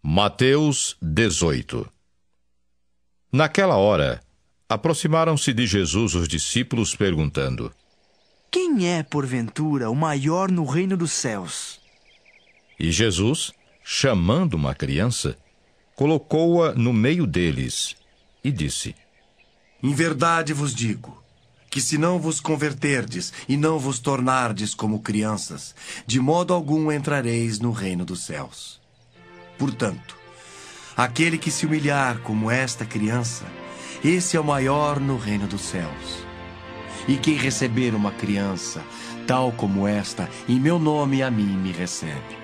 Mateus 18. Naquela hora, aproximaram-se de Jesus os discípulos, perguntando: Quem é, porventura, o maior no reino dos céus? E Jesus, chamando uma criança, colocou-a no meio deles e disse: Em verdade vos digo, que se não vos converterdes e não vos tornardes como crianças, de modo algum entrareis no reino dos céus. Portanto, aquele que se humilhar como esta criança, esse é o maior no reino dos céus. E quem receber uma criança, tal como esta, em meu nome a mim me recebe.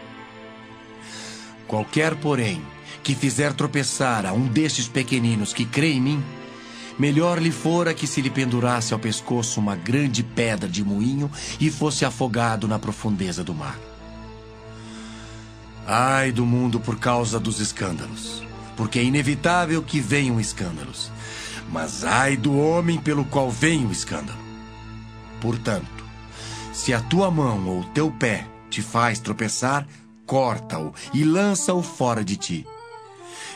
Qualquer, porém, que fizer tropeçar a um destes pequeninos que crê em mim, melhor lhe fora que se lhe pendurasse ao pescoço uma grande pedra de moinho e fosse afogado na profundeza do mar. Ai do mundo por causa dos escândalos, porque é inevitável que venham escândalos. Mas ai do homem pelo qual vem o escândalo. Portanto, se a tua mão ou teu pé te faz tropeçar, corta-o e lança-o fora de ti.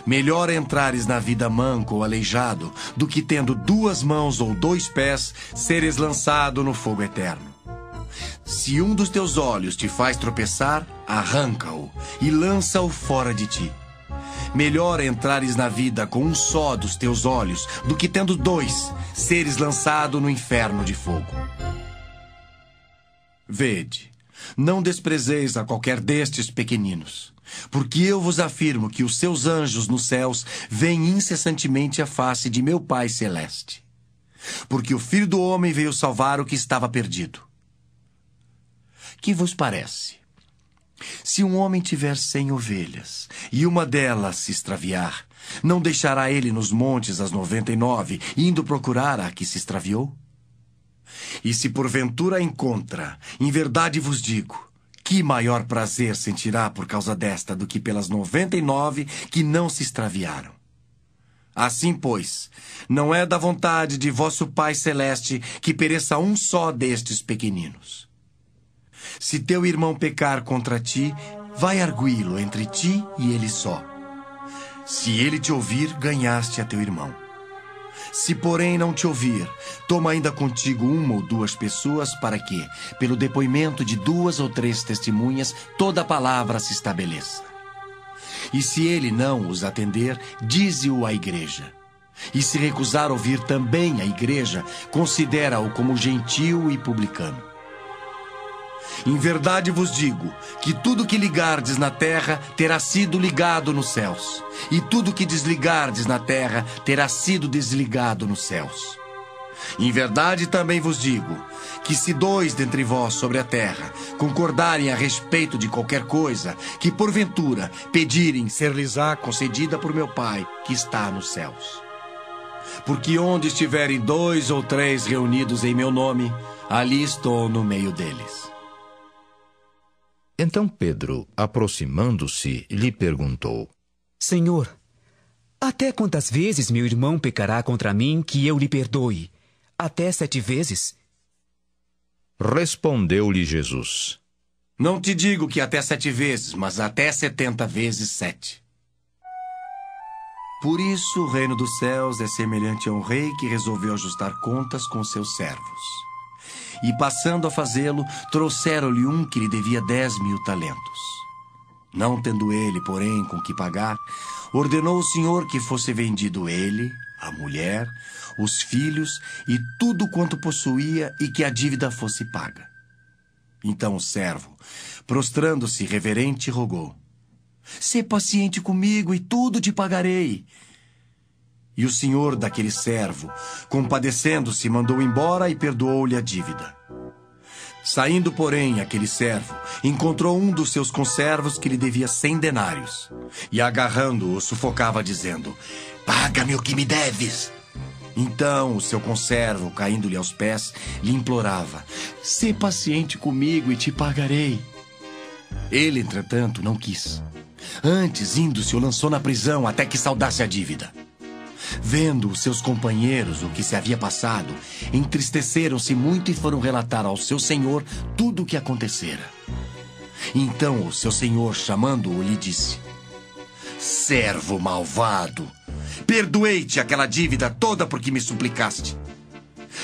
Melhor entrares na vida manco ou aleijado do que, tendo duas mãos ou dois pés, seres lançado no fogo eterno. Se um dos teus olhos te faz tropeçar, arranca-o e lança-o fora de ti. Melhor entrares na vida com um só dos teus olhos do que, tendo dois, seres lançado no inferno de fogo. Vede, não desprezeis a qualquer destes pequeninos, porque eu vos afirmo que os seus anjos nos céus veem incessantemente a face de meu Pai Celeste. Porque o Filho do Homem veio salvar o que estava perdido. Que vos parece? Se um homem tiver 100 ovelhas e uma delas se extraviar, não deixará ele nos montes as 99, indo procurar a que se extraviou? E se porventura a encontra, em verdade vos digo, que maior prazer sentirá por causa desta do que pelas 99 que não se extraviaram? Assim, pois, não é da vontade de vosso Pai Celeste que pereça um só destes pequeninos. Se teu irmão pecar contra ti, vai arguí-lo entre ti e ele só. Se ele te ouvir, ganhaste a teu irmão. Se, porém, não te ouvir, toma ainda contigo uma ou duas pessoas, para que, pelo depoimento de 2 ou 3 testemunhas, toda a palavra se estabeleça. E se ele não os atender, dize-o à igreja. E se recusar ouvir também a igreja, considera-o como gentio e publicano. Em verdade vos digo que tudo que ligardes na terra terá sido ligado nos céus, e tudo que desligardes na terra terá sido desligado nos céus. Em verdade também vos digo que se 2 dentre vós sobre a terra concordarem a respeito de qualquer coisa que porventura pedirem, ser-lhes-á concedida por meu Pai que está nos céus. Porque onde estiverem 2 ou 3 reunidos em meu nome, ali estou no meio deles. Então Pedro, aproximando-se, lhe perguntou: Senhor, até quantas vezes meu irmão pecará contra mim que eu lhe perdoe? Até 7 vezes? Respondeu-lhe Jesus: Não te digo que até 7 vezes, mas até 70 vezes 7. Por isso o reino dos céus é semelhante a um rei que resolveu ajustar contas com seus servos. E passando a fazê-lo, trouxeram-lhe um que lhe devia 10.000 talentos. Não tendo ele, porém, com que pagar, ordenou o Senhor que fosse vendido ele, a mulher, os filhos e tudo quanto possuía, e que a dívida fosse paga. Então o servo, prostrando-se reverente, rogou: Sê paciente comigo e tudo te pagarei. E o senhor daquele servo, compadecendo-se, mandou embora e perdoou-lhe a dívida. Saindo, porém, aquele servo, encontrou um dos seus conservos que lhe devia 100 denários. E agarrando-o, sufocava, dizendo: Paga-me o que me deves. Então o seu conservo, caindo-lhe aos pés, lhe implorava: Sê paciente comigo e te pagarei. Ele, entretanto, não quis. Antes, indo-se, o lançou na prisão até que saudasse a dívida. Vendo os seus companheiros o que se havia passado, entristeceram-se muito e foram relatar ao seu senhor tudo o que acontecera. Então o seu senhor, chamando-o, lhe disse: servo malvado. Perdoei-te aquela dívida toda porque me suplicaste.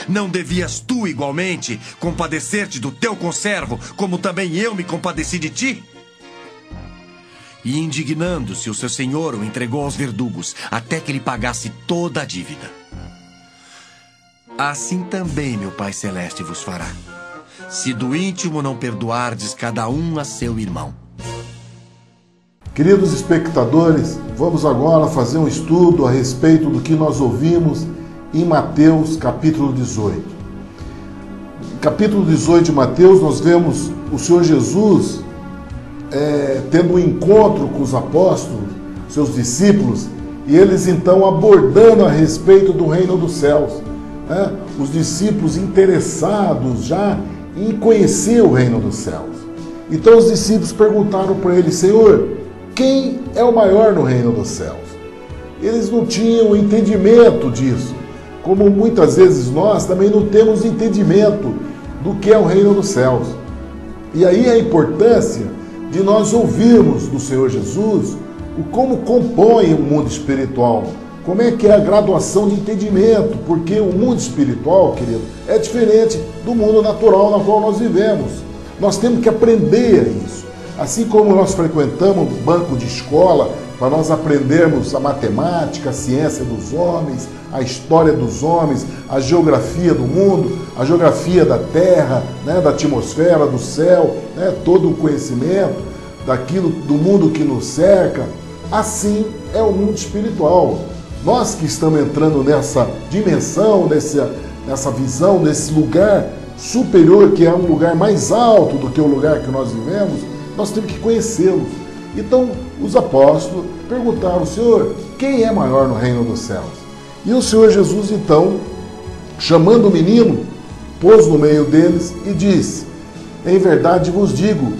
Não devias tu, igualmente, compadecer-te do teu conservo, como também eu me compadeci de ti? E indignando-se, o seu senhor o entregou aos verdugos, até que ele pagasse toda a dívida. Assim também meu Pai Celeste vos fará, se do íntimo não perdoardes cada um a seu irmão. Queridos espectadores, vamos agora fazer um estudo a respeito do que nós ouvimos em Mateus capítulo 18. No capítulo 18 de Mateus, nós vemos o Senhor Jesus tendo um encontro com os apóstolos, seus discípulos, e eles então abordando a respeito do reino dos céus. Os discípulos interessados já em conhecer o reino dos céus. Então os discípulos perguntaram para ele: Senhor, quem é o maior no reino dos céus? Eles não tinham entendimento disso, como muitas vezes nós também não temos entendimento do que é o reino dos céus. E aí a importância de nós ouvirmos do Senhor Jesus como compõe o mundo espiritual, como é que é a graduação de entendimento, porque o mundo espiritual, querido, é diferente do mundo natural na qual nós vivemos. Nós temos que aprender isso. Assim como nós frequentamos banco de escola para nós aprendermos a matemática, a ciência dos homens, a história dos homens, a geografia do mundo, a geografia da terra, da atmosfera, do céu, todo o conhecimento daquilo do mundo que nos cerca, assim é o mundo espiritual. Nós que estamos entrando nessa dimensão, nessa visão, nesse lugar superior, que é um lugar mais alto do que o lugar que nós vivemos, nós temos que conhecê-lo. Então, os apóstolos perguntaram: Senhor, quem é maior no reino dos céus? E o Senhor Jesus, então, chamando o menino, pôs no meio deles e disse: em verdade vos digo.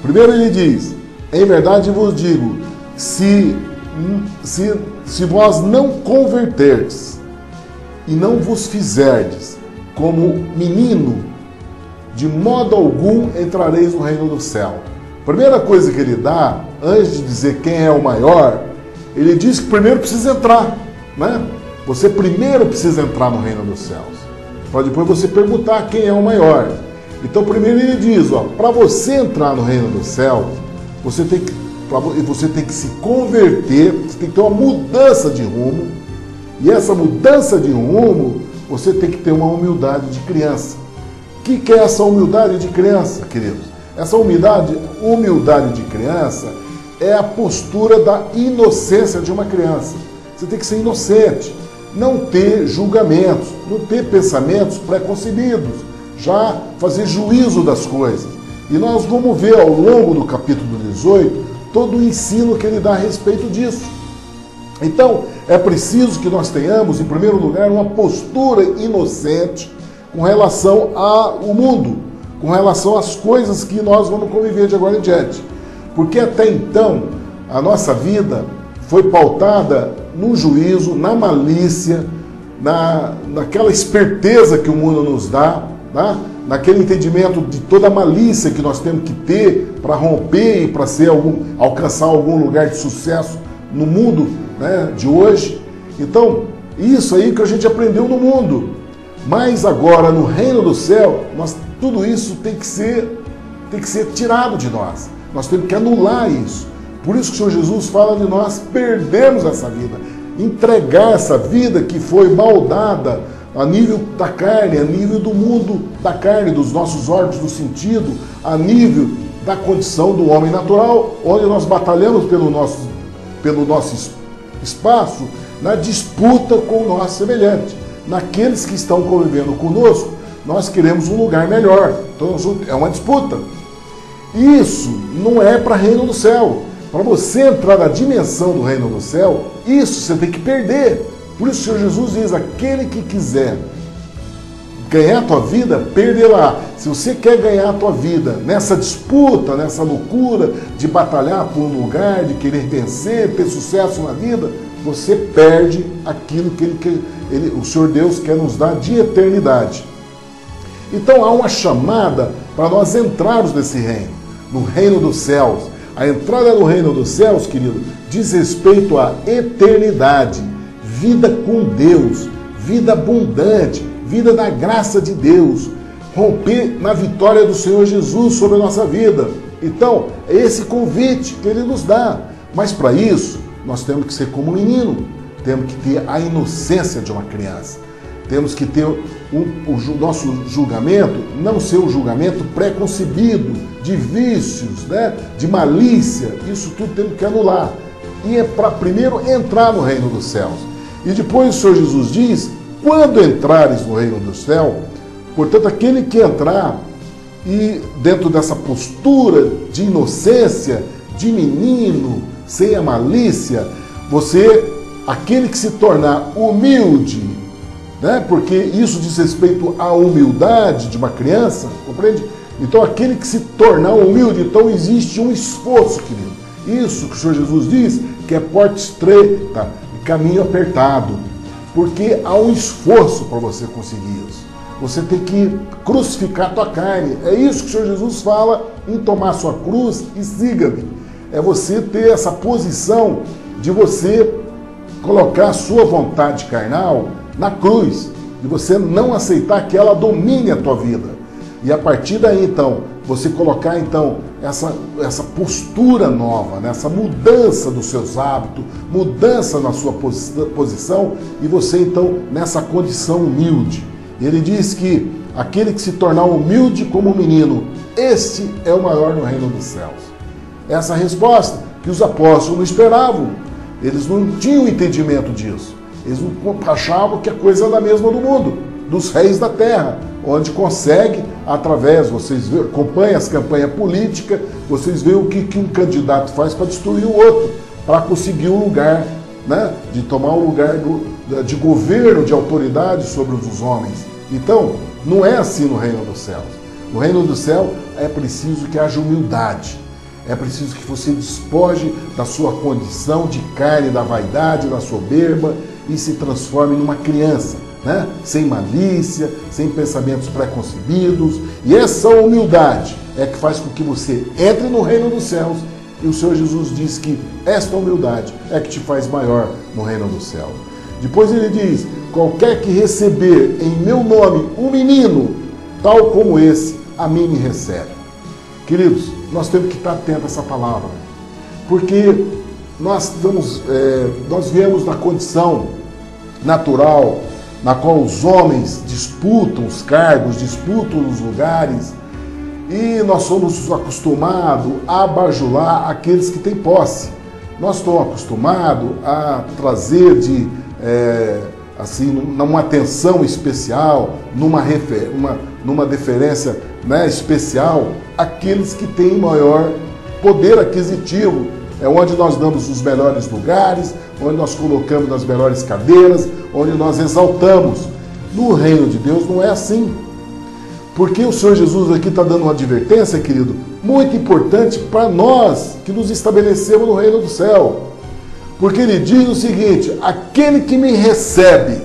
Primeiro ele diz: em verdade vos digo, se vós não converterdes e não vos fizerdes como menino, de modo algum entrareis no reino do céu. Primeira coisa que ele dá, antes de dizer quem é o maior, ele diz que primeiro precisa entrar, Você primeiro precisa entrar no reino dos céus, para depois você perguntar quem é o maior. Então primeiro ele diz, para você entrar no reino dos céus, você tem que se converter, você tem que ter uma mudança de rumo, e essa mudança de rumo, você tem que ter uma humildade de criança. O que é essa humildade de criança, queridos? Essa humildade de criança é a postura da inocência de uma criança. Você tem que ser inocente, não ter julgamentos, não ter pensamentos pré-concebidos, já fazer juízo das coisas. E nós vamos ver ao longo do capítulo 18 todo o ensino que ele dá a respeito disso. Então, é preciso que nós tenhamos, em primeiro lugar, uma postura inocente com relação ao mundo, com relação às coisas que nós vamos conviver de agora em diante. Porque até então, a nossa vida foi pautada no juízo, na malícia, naquela esperteza que o mundo nos dá, naquele entendimento de toda a malícia que nós temos que ter para romper e para alcançar algum lugar de sucesso no mundo de hoje. Então, isso aí que a gente aprendeu no mundo. Mas agora, no reino do céu, tudo isso tem que ser tirado de nós. Nós temos que anular isso. Por isso que o Senhor Jesus fala de nós perdermos essa vida, entregar essa vida que foi maldada a nível da carne, a nível do mundo da carne, dos nossos órgãos do sentido, a nível da condição do homem natural, onde nós batalhamos pelo nosso espaço, na disputa com o nosso semelhante. Naqueles que estão convivendo conosco, nós queremos um lugar melhor. Então é uma disputa. Isso não é para o reino do céu. Para você entrar na dimensão do reino do céu, isso você tem que perder. Por isso o Senhor Jesus diz: aquele que quiser ganhar a tua vida, perderá. Se você quer ganhar a tua vida nessa disputa, nessa loucura de batalhar por um lugar, de querer vencer, ter sucesso na vida, você perde aquilo que o Senhor Deus quer nos dar de eternidade. Então há uma chamada para nós entrarmos nesse reino, no reino dos céus, A entrada no reino dos céus, querido, diz respeito à eternidade, vida com Deus, vida abundante, vida da graça de Deus, romper na vitória do Senhor Jesus sobre a nossa vida. Então, é esse convite que Ele nos dá. Mas para isso, nós temos que ser como um menino, temos que ter a inocência de uma criança. Temos que ter o nosso julgamento, não ser um julgamento pré-concebido, de vícios, né? De malícia. Isso tudo temos que anular. E é para primeiro entrar no reino dos céus. E depois o Senhor Jesus diz, quando entrares no reino do céu, portanto, aquele que entrar e dentro dessa postura de inocência, de menino, sem a malícia, aquele que se tornar humilde, né? Porque isso diz respeito à humildade de uma criança, compreende? Então, aquele que se tornar humilde, então existe um esforço, querido. Isso que o Senhor Jesus diz, que é porta estreita, caminho apertado, porque há um esforço para você conseguir isso. Você tem que crucificar a tua carne. É isso que o Senhor Jesus fala em tomar a sua cruz e siga-me. É você ter essa posição de você colocar a sua vontade carnal na cruz, de você não aceitar que ela domine a tua vida. E a partir daí, então, você colocar então essa postura nova, né? Essa mudança dos seus hábitos, mudança na sua posição, e você então nessa condição humilde. Ele diz que aquele que se tornar humilde como um menino, este é o maior no reino dos céus. Essa resposta que os apóstolos não esperavam. Eles não tinham entendimento disso. Eles não achavam que a coisa era a mesma do mundo, dos reis da terra, onde consegue, através, vocês acompanham as campanhas políticas, vocês veem o que um candidato faz para destruir o outro, para conseguir um lugar, né, de tomar o lugar de governo, de autoridade sobre os homens. Então, não é assim no reino dos céus. No reino do céu é preciso que haja humildade. É preciso que você despoje da sua condição de carne, da vaidade, da soberba e se transforme numa criança, né? Sem malícia, sem pensamentos pré-concebidos. E essa humildade é que faz com que você entre no reino dos céus. E o Senhor Jesus diz que esta humildade é que te faz maior no reino dos céus. Depois ele diz, qualquer que receber em meu nome um menino, tal como esse, a mim me recebe. Queridos, nós temos que estar atentos a essa palavra, porque nós viemos da condição natural, na qual os homens disputam os cargos, disputam os lugares, e nós somos acostumados a bajular aqueles que têm posse. Nós estamos acostumados a trazer numa atenção especial, numa deferência, né, especial, aqueles que têm maior poder aquisitivo. É onde nós damos os melhores lugares, onde nós colocamos nas melhores cadeiras, onde nós exaltamos. No reino de Deus não é assim. Porque o Senhor Jesus aqui está dando uma advertência, querido, muito importante para nós que nos estabelecemos no reino do céu. Porque ele diz o seguinte, aquele que me recebe,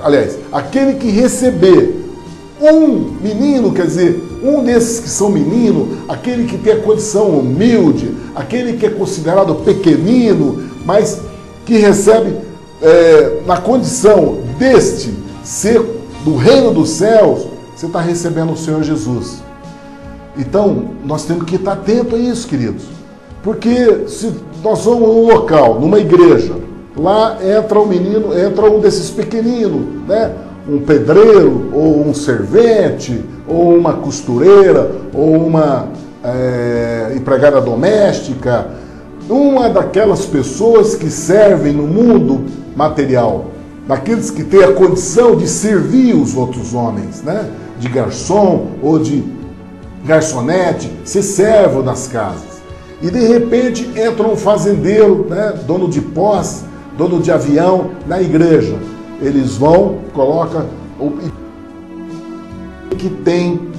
aliás, aquele que receber um menino, quer dizer, um desses que são menino, aquele que tem a condição humilde, aquele que é considerado pequenino, mas que recebe na condição deste ser do reino dos céus, você está recebendo o Senhor Jesus. Então, nós temos que estar atentos a isso, queridos. Porque se nós vamos num local, numa igreja, lá entra um menino, entra um desses pequeninos, né? Um pedreiro, ou um servente, ou uma costureira, ou uma empregada doméstica, uma daquelas pessoas que servem no mundo material, daqueles que têm a condição de servir os outros homens, né? De garçom ou de garçonete, ser servo das casas. E de repente entra um fazendeiro, né? Dono de posse, dono de avião na igreja. Eles vão, colocam o que tem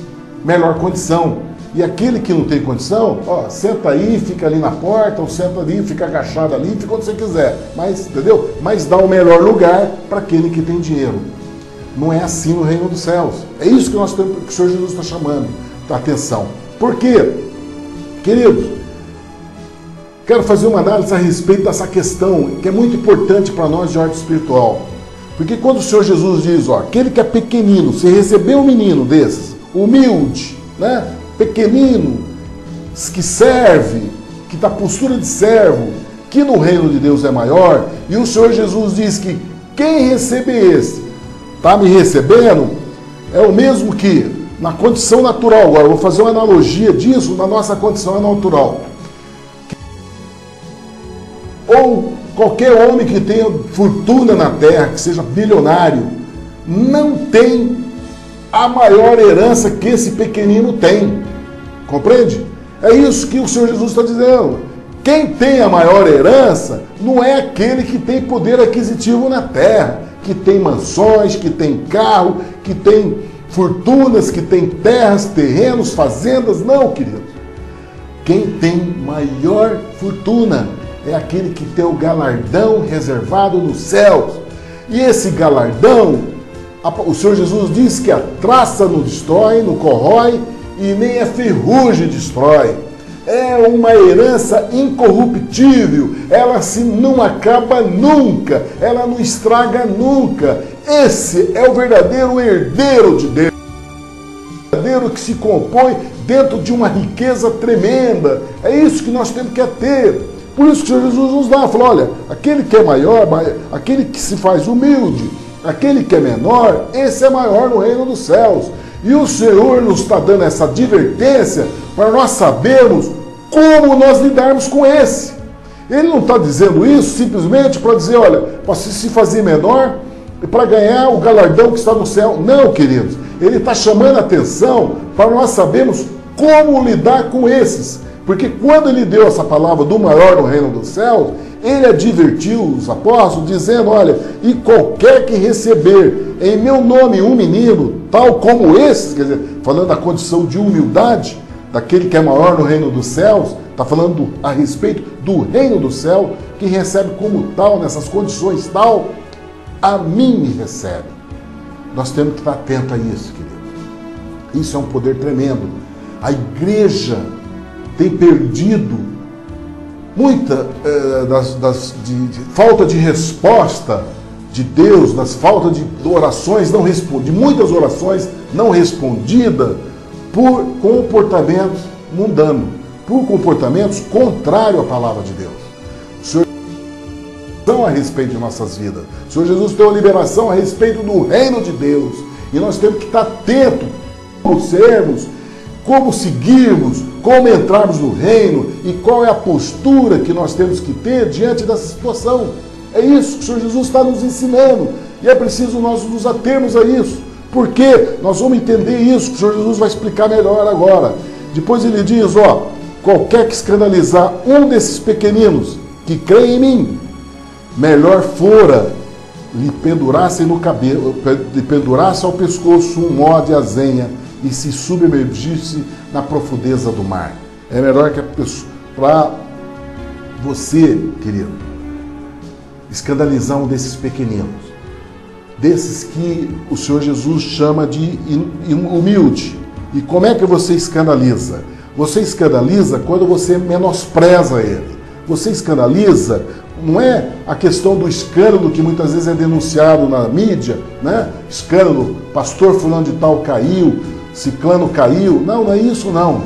melhor condição. E aquele que não tem condição, ó, senta aí, fica ali na porta, ou senta ali, fica agachado ali, fica onde você quiser. Mas, entendeu? Mas dá o melhor lugar para aquele que tem dinheiro. Não é assim no reino dos céus. É isso que nós temos, que o Senhor Jesus está chamando a atenção. Por quê? Queridos, quero fazer uma análise a respeito dessa questão, que é muito importante para nós de ordem espiritual. Porque quando o Senhor Jesus diz, ó, aquele que é pequenino, se receber um menino desses, humilde, né, pequenino, que serve, que dá postura de servo, que no reino de Deus é maior, e o Senhor Jesus diz que quem receber esse, está me recebendo, é o mesmo que na condição natural. Agora, eu vou fazer uma analogia disso na nossa condição natural. Ou qualquer homem que tenha fortuna na terra, que seja bilionário, não tem a maior herança que esse pequenino tem. Compreende? É isso que o Senhor Jesus está dizendo. Quem tem a maior herança não é aquele que tem poder aquisitivo na terra, que tem mansões, que tem carro, que tem fortunas, que tem terras, terrenos, fazendas. Não, querido. Quem tem maior fortuna é aquele que tem o galardão reservado nos céus. E esse galardão, o Senhor Jesus diz que a traça não destrói, não corrói, e nem a ferrugem destrói. É uma herança incorruptível, ela não acaba nunca, ela não estraga nunca. Esse é o verdadeiro herdeiro de Deus, o verdadeiro que se compõe dentro de uma riqueza tremenda. É isso que nós temos que ter. Por isso que o Senhor Jesus nos dá, falou, olha, aquele que é maior, aquele que se faz humilde, aquele que é menor, esse é maior no reino dos céus. E o Senhor nos está dando essa advertência para nós sabermos como nós lidarmos com esse. Ele não está dizendo isso simplesmente para dizer, olha, para se fazer menor e para ganhar o galardão que está no céu. Não, queridos. Ele está chamando a atenção para nós sabermos como lidar com esses. Porque quando ele deu essa palavra do maior no reino dos céus, ele advertiu os apóstolos, dizendo, olha, e qualquer que receber em meu nome um menino, tal como esses, quer dizer, falando da condição de humildade, daquele que é maior no reino dos céus, está falando a respeito do reino do céu, que recebe como tal, nessas condições tal, a mim me recebe. Nós temos que estar atentos a isso, querido. Isso é um poder tremendo. A igreja tem perdido muita falta de resposta de Deus, das falta de orações não respondidas, de muitas orações não respondidas por comportamentos mundanos, por comportamentos contrários à palavra de Deus. O Senhor a respeito de nossas vidas. O Senhor Jesus tem uma liberação a respeito do reino de Deus. E nós temos que estar atentos como sermos, como seguirmos, como entrarmos no reino e qual é a postura que nós temos que ter diante dessa situação. É isso que o Senhor Jesus está nos ensinando. E é preciso nós nos atermos a isso. Porque nós vamos entender isso, que o Senhor Jesus vai explicar melhor agora. Depois ele diz, ó, qualquer que escandalizar um desses pequeninos que crê em mim, melhor fora lhe pendurasse no cabelo, lhe pendurasse ao pescoço um nó de azenha e se submergisse na profundeza do mar. É melhor que a pessoa, para você, querido, escandalizar um desses pequeninos, desses que o Senhor Jesus chama de humilde. E como é que você escandaliza? Você escandaliza quando você menospreza ele. Você escandaliza, não é a questão do escândalo que muitas vezes é denunciado na mídia, né? Escândalo, pastor fulano de tal caiu, ciclano caiu. Não, não é isso não.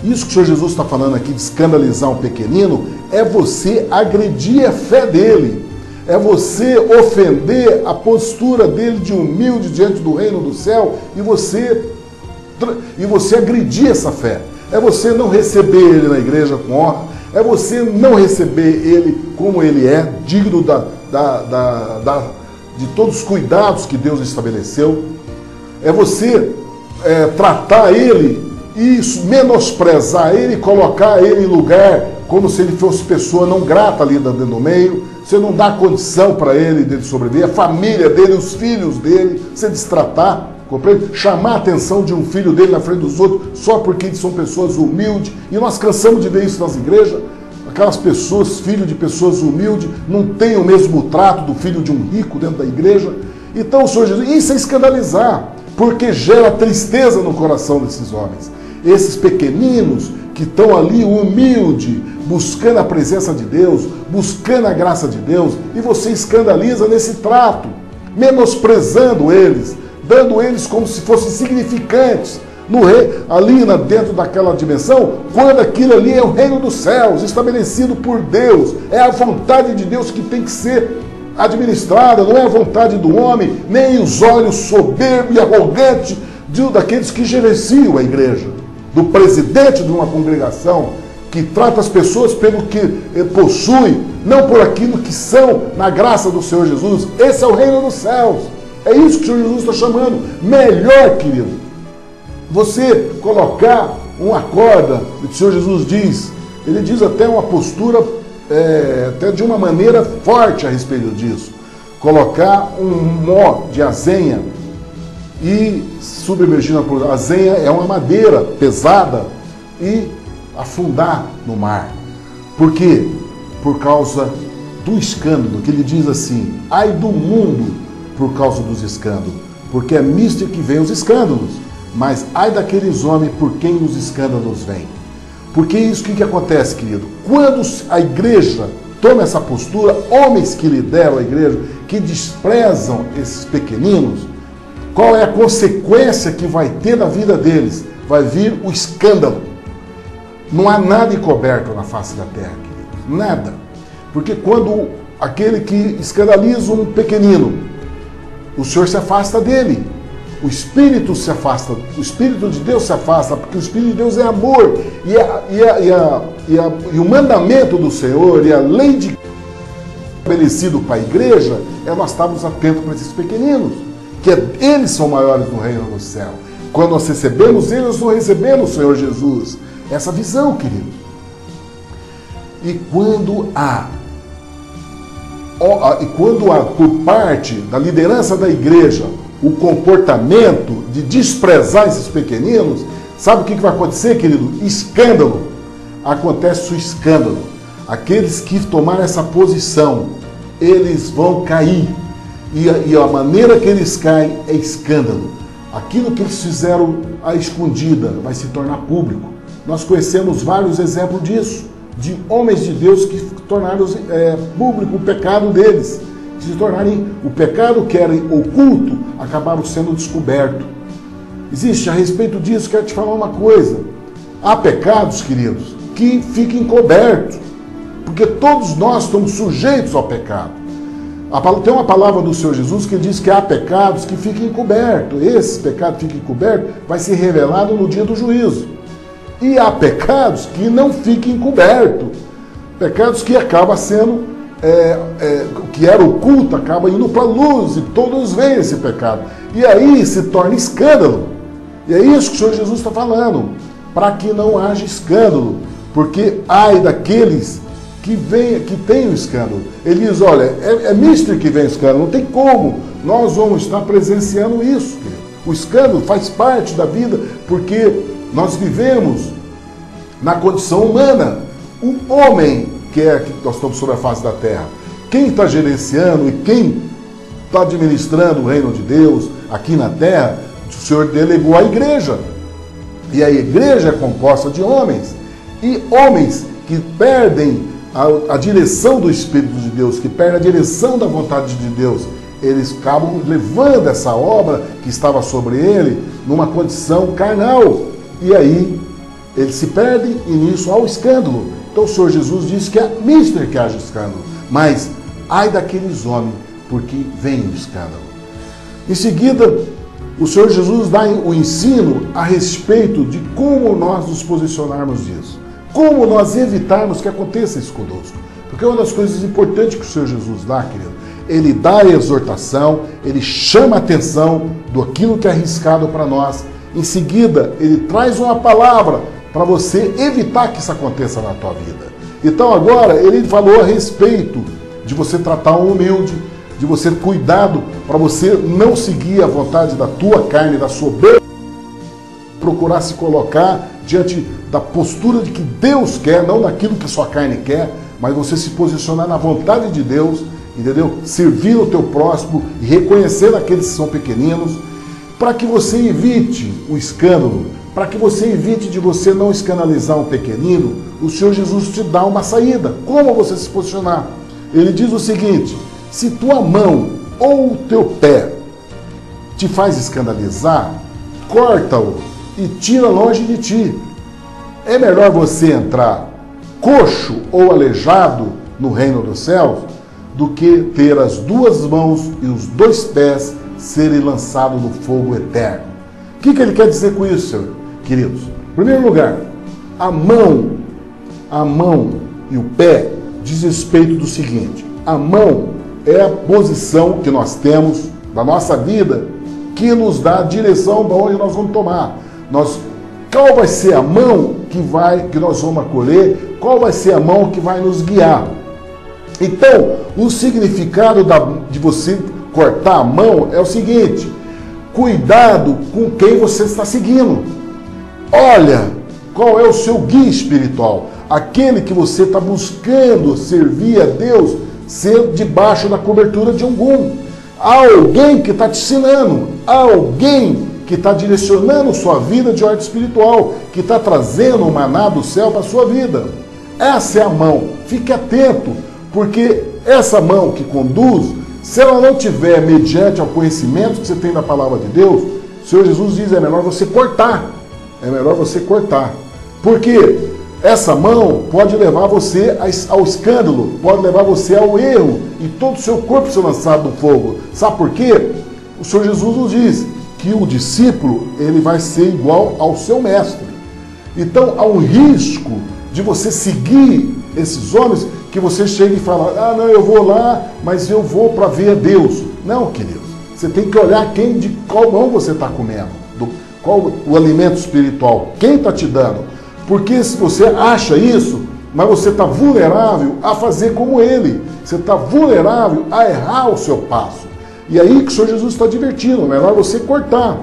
Isso que o Senhor Jesus está falando aqui de escandalizar um pequenino é você agredir a fé dele. É você ofender a postura dele de humilde diante do reino do céu e você agredir essa fé. É você não receber ele na igreja com honra, é você não receber ele como ele é, digno de todos os cuidados que Deus estabeleceu. É você tratar ele e menosprezar ele, colocar ele em lugar como se ele fosse pessoa não grata ali dentro do meio. Você não dá condição para ele dele sobreviver, a família dele, os filhos dele, você destratar, compreende? Chamar a atenção de um filho dele na frente dos outros só porque eles são pessoas humildes. E nós cansamos de ver isso nas igrejas. Aquelas pessoas, filhos de pessoas humildes, não têm o mesmo trato do filho de um rico dentro da igreja. Então o Senhor Jesus, isso é escandalizar, porque gera tristeza no coração desses homens. esses pequeninos que estão ali humilde, buscando a presença de Deus, buscando a graça de Deus, e você escandaliza nesse trato, menosprezando eles, dando eles como se fossem insignificantes no rei, ali dentro daquela dimensão, quando aquilo ali é o reino dos céus, estabelecido por Deus, é a vontade de Deus que tem que ser administrada, não é a vontade do homem, nem os olhos soberbos e arrogantes daqueles que gerenciam a igreja, do presidente de uma congregação, que trata as pessoas pelo que possui, não por aquilo que são na graça do Senhor Jesus. Esse é o reino dos céus. É isso que o Senhor Jesus está chamando. Melhor, querido, você colocar uma corda, o Senhor Jesus diz, ele diz até uma postura, até de uma maneira forte a respeito disso. Colocar um nó de azenha e submergir na corda. A azenha é uma madeira pesada e afundar no mar. Por quê? Por causa do escândalo, que ele diz assim: ai do mundo por causa dos escândalos, porque é misto que vem os escândalos, mas ai daqueles homens por quem os escândalos vêm. Porque isso que acontece, querido? Quando a igreja toma essa postura, homens que lideram a igreja, que desprezam esses pequeninos, qual é a consequência que vai ter na vida deles? Vai vir o escândalo. Não há nada encoberto na face da terra, querido. Nada. Porque quando aquele que escandaliza um pequenino, o Senhor se afasta dele. O Espírito se afasta. O Espírito de Deus se afasta, porque o Espírito de Deus é amor. E o mandamento do Senhor e a lei de estabelecido para a igreja é nós estarmos atentos para esses pequeninos, que eles são maiores no reino do céu. Quando nós recebemos eles, nós não recebemos o Senhor Jesus. Essa visão, querido. E quando há por parte da liderança da igreja o comportamento de desprezar esses pequeninos, sabe o que vai acontecer, querido? Escândalo. Acontece o escândalo. Aqueles que tomaram essa posição, eles vão cair. E a maneira que eles caem é escândalo. Aquilo que eles fizeram à escondida vai se tornar público. Nós conhecemos vários exemplos disso, de homens de Deus que tornaram público o pecado deles, se tornarem o pecado que era oculto, acabaram sendo descoberto. Existe a respeito disso, quero te falar uma coisa. Há pecados, queridos, que ficam encobertos, porque todos nós estamos sujeitos ao pecado. Tem uma palavra do Senhor Jesus que diz que há pecados que ficam encobertos. Esse pecado que fica encoberto vai ser revelado no dia do juízo. E há pecados que não ficam encobertos. Pecados que acabam sendo, o que era oculto, acaba indo para a luz, e todos veem esse pecado. E aí se torna escândalo. E é isso que o Senhor Jesus está falando, para que não haja escândalo. Porque ai daqueles que tem o escândalo. Ele diz, olha, é misto que vem o escândalo, não tem como. Nós vamos estar presenciando isso. O escândalo faz parte da vida, porque nós vivemos na condição humana. O homem que nós estamos sobre a face da terra, quem está gerenciando e quem está administrando o reino de Deus aqui na terra, o Senhor delegou à igreja. E a igreja é composta de homens. E homens que perdem a direção do Espírito de Deus, que perdem a direção da vontade de Deus, eles acabam levando essa obra que estava sobre ele numa condição carnal. E aí eles se perdem e nisso há o escândalo. Então o Senhor Jesus disse que é misto que haja escândalo, mas ai daqueles homens, porque vem o escândalo. Em seguida, o Senhor Jesus dá o ensino a respeito de como nós nos posicionarmos disso, como nós evitarmos que aconteça isso conosco. Porque uma das coisas importantes que o Senhor Jesus dá, querido, ele dá a exortação, ele chama a atenção do aquilo que é arriscado para nós. Em seguida, ele traz uma palavra para você evitar que isso aconteça na tua vida. Então agora, ele falou a respeito de você tratar um humilde, de você cuidado para você não seguir a vontade da tua carne, da soberba, procurar se colocar diante da postura de que Deus quer, não daquilo que a sua carne quer, mas você se posicionar na vontade de Deus, entendeu? Servir o teu próximo e reconhecer aqueles que são pequeninos, para que você evite o escândalo, para que você evite de você não escandalizar um pequenino, o Senhor Jesus te dá uma saída. Como você se posicionar? Ele diz o seguinte: se tua mão ou o teu pé te faz escandalizar, corta-o e tira longe de ti. É melhor você entrar coxo ou aleijado no reino dos céus do que ter as duas mãos e os dois pés serem lançados no fogo eterno. O que ele quer dizer com isso, senhor, queridos? Em primeiro lugar, a mão e o pé diz respeito do seguinte: a mão é a posição que nós temos da nossa vida que nos dá a direção para onde nós vamos tomar. Qual vai ser a mão que nós vamos acolher? Qual vai ser a mão que vai nos guiar? Então, o significado de você cortar a mão é o seguinte: cuidado com quem você está seguindo. Olha qual é o seu guia espiritual, aquele que você está buscando servir a Deus, ser debaixo da cobertura de algum. Há alguém que está te ensinando, há alguém que está direcionando sua vida de ordem espiritual, que está trazendo o maná do céu para a sua vida. Essa é a mão. Fique atento, porque essa mão que conduz, se ela não tiver mediante ao conhecimento que você tem da palavra de Deus, o Senhor Jesus diz: é melhor você cortar. É melhor você cortar. Porque essa mão pode levar você ao escândalo, pode levar você ao erro e todo o seu corpo ser lançado no fogo. Sabe por quê? O Senhor Jesus nos diz que o discípulo, ele vai ser igual ao seu mestre. Então há um risco de você seguir esses homens, que você chega e fala: ah, não, eu vou lá, mas eu vou para ver a Deus. Não, querido, você tem que olhar de qual mão você está comendo, qual o alimento espiritual, quem está te dando. Porque se você acha isso, mas você está vulnerável a fazer como ele, você está vulnerável a errar o seu passo. E aí que o Senhor Jesus está advertindo: é melhor você cortar.